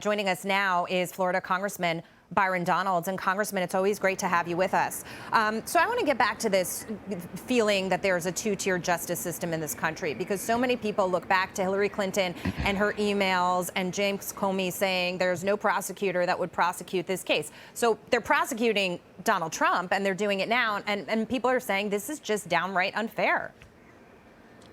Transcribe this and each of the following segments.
Joining us now is Florida Congressman Byron Donalds. And Congressman, it's always great to have you with us. So I want to get back to this feeling that there's a two-tier justice system in this country, because so many people look back to Hillary Clinton and her emails and James Comey saying there's no prosecutor that would prosecute this case. So they're prosecuting Donald Trump, and they're doing it now. And people are saying this is just downright unfair.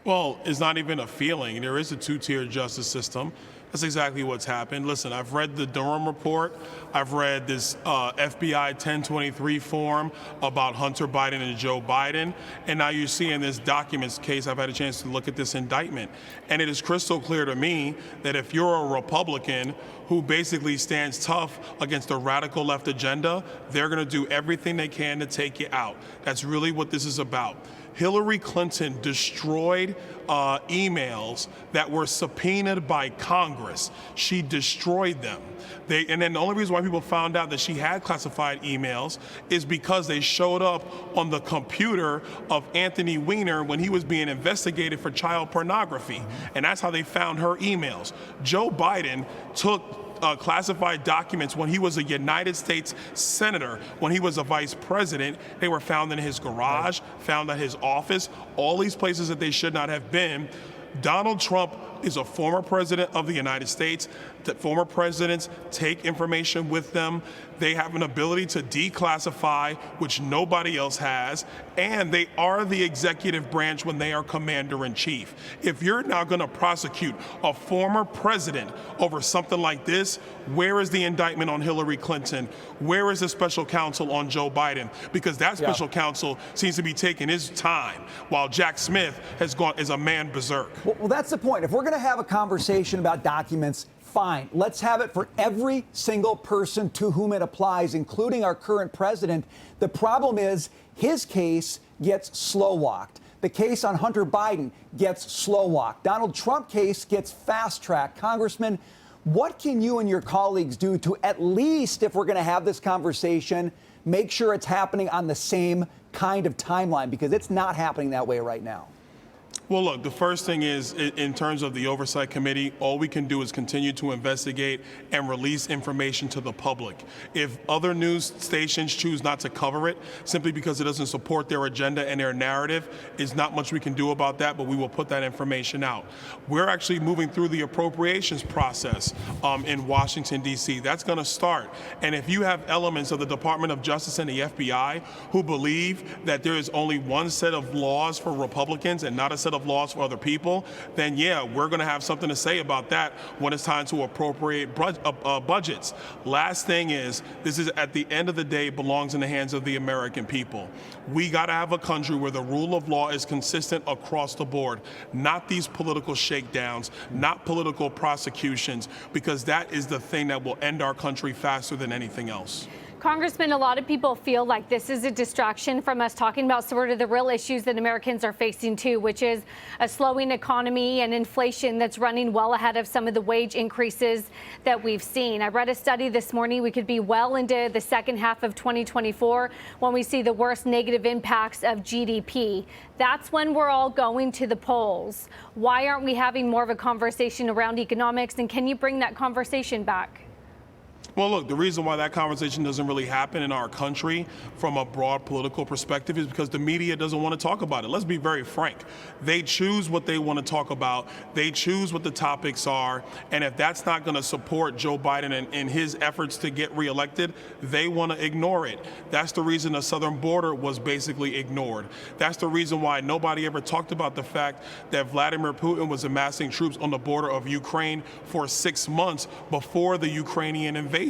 Well, it's not even a feeling. There is a two-tier justice system. That's exactly what's happened. Listen, I've read the Durham report. I've read this FBI 1023 form about Hunter Biden and Joe Biden. And now you're seeing this documents case. I've had a chance to look at this indictment. And it is crystal clear to me that if you're a Republican who basically stands tough against a radical left agenda, they're going to do everything they can to take you out. That's really what this is about. Hillary Clinton destroyed emails that were subpoenaed by Congress. She destroyed them. And then the only reason why people found out that she had classified emails is because they showed up on the computer of Anthony Weiner when he was being investigated for child pornography. And that's how they found her emails. Joe Biden took classified documents when he was a United States senator, when he was a vice president. They were found in his garage, found at his office, all these places that they should not have been. Donald Trump is a former president of the United States. That former presidents take information with them. They have an ability to declassify, which nobody else has, and they are the executive branch when they are commander-in-chief. If you're now going to prosecute a former president over something like this, where is the indictment on Hillary Clinton? Where is the special counsel on Joe Biden? Because that special counsel seems to be taking his time, while Jack Smith has gone as a man berserk. Well, that's the point. If we're going to have a conversation about documents, fine. Let's have it for every single person to whom it applies, including our current president. The problem is his case gets slow-walked. The case on Hunter Biden gets slow-walked. Donald Trump case gets fast-tracked. Congressman, what can you and your colleagues do to at least, if we're going to have this conversation, make sure it's happening on the same kind of timeline? Because it's not happening that way right now. Well, look, the first thing is, in terms of the Oversight Committee, all we can do is continue to investigate and release information to the public. If other news stations choose not to cover it simply because it doesn't support their agenda and their narrative, there's not much we can do about that, but we will put that information out. We're actually moving through the appropriations process in Washington, D.C. That's going to start. And if you have elements of the Department of Justice and the FBI who believe that there is only one set of laws for Republicans and not a set of laws for other people, then yeah, we're going to have something to say about that when it's time to appropriate budgets. Last thing is, this is at the end of the day belongs in the hands of the American people. We got to have a country where the rule of law is consistent across the board, not these political shakedowns, not political prosecutions, because that is the thing that will end our country faster than anything else. Congressman, a lot of people feel like this is a distraction from us talking about sort of the real issues that Americans are facing too, which is a slowing economy and inflation that's running well ahead of some of the wage increases that we've seen. I read a study this morning. We could be well into the second half of 2024 when we see the worst negative impacts of GDP. That's when we're all going to the polls. Why aren't we having more of a conversation around economics? And can you bring that conversation back? Well, look, the reason why that conversation doesn't really happen in our country from a broad political perspective is because the media doesn't want to talk about it. Let's be very frank. They choose what they want to talk about. They choose what the topics are. And if that's not going to support Joe Biden in his efforts to get reelected, they want to ignore it. That's the reason the southern border was basically ignored. That's the reason why nobody ever talked about the fact that Vladimir Putin was amassing troops on the border of Ukraine for 6 months before the Ukrainian invasion.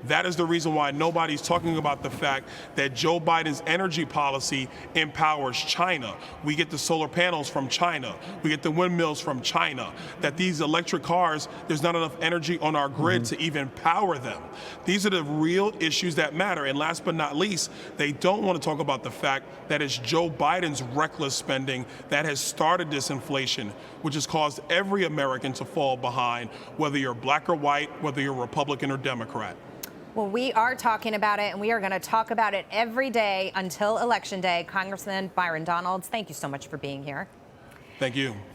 That is the reason why nobody's talking about the fact that Joe Biden's energy policy empowers China. We get the solar panels from China. We get the windmills from China. That these electric cars, there's not enough energy on our grid to even power them. These are the real issues that matter. And last but not least, they don't want to talk about the fact that it's Joe Biden's reckless spending that has started this inflation, which has caused every American to fall behind, whether you're black or white, whether you're Republican or Democrat. Well, we are talking about it, and we are going to talk about it every day until Election Day. Congressman Byron Donalds, thank you so much for being here. Thank you.